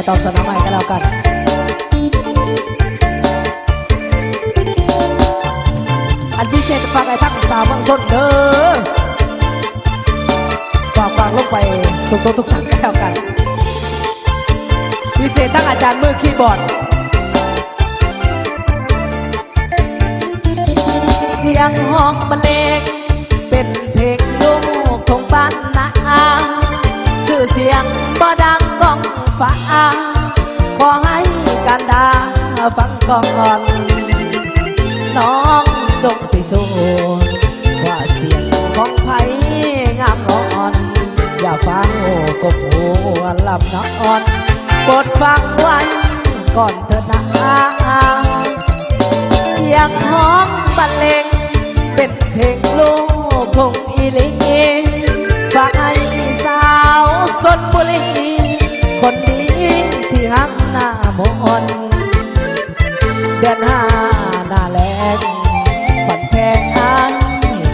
ตอบสนองให้กันแล้วกันอันพิเศษฝากไอ้ทั้งสาวบางคนเด้อฝากลงไปทุกท่านกันแล้วกันพิเศษทั้งอาจารย์มือคีย์บอร์ดเสียงห้องบรรเลงเป็นเพลงลูกทงบ้านนาชื่อเสียงบ่ดังก้องฟ้าขอให้การดาฟังก่อนน้องจงพิสูจน์ว่าเสียงของไผ่งามอ่อนอย่าฟังกบหัวลำนอนโปรดฟังไว้ก่อนเถิดนะเสียงห้องบรรเลงเป็นเพลงลูกทุ่งอีหลีฝากให้สาวชลบุรีคนนี้ที่หักหน้ามนเดือนห้าหน้าแล้งบันแพงอ้าย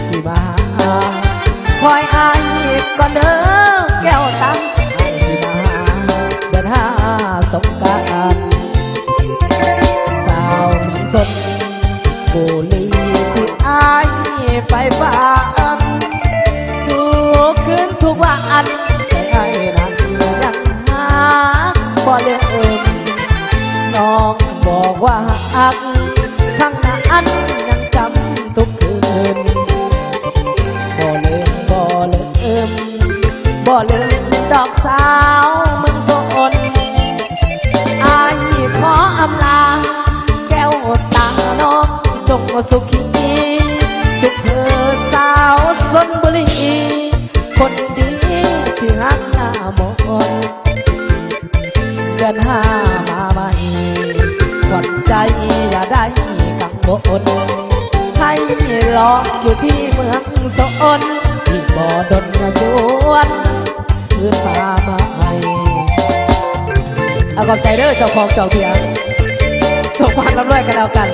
สิมาคอยอ้ายก่อนเด้อแก้วตาอ้ายสิมาเดือนห้าสงกรานต์สาวชลบุรีที่อ้ายไปบ้านทุกคืนทุกวันแต่ไอ้นั้นยังหาบ่ลืมน้องบอกว่าหักข้างนั้นยังจำทุกคืนบ่ลืมดอกสาวเมืองสนอ้ายขออำลาแก้วตาน้องจงสุขีสุขเถิดสาวชลบุรีคนดีที่หักหน้ามนเดือนห้ามาใหม่หวั่นใจอย่าได้กังวลให้รออยู่ที่เมืองสนที่บ่อดนจวนคืนมาใหม่เอาขอบใจเด้อเจ้าของเจ้าเพียงส่งความรับด้วยกันแล้วกัน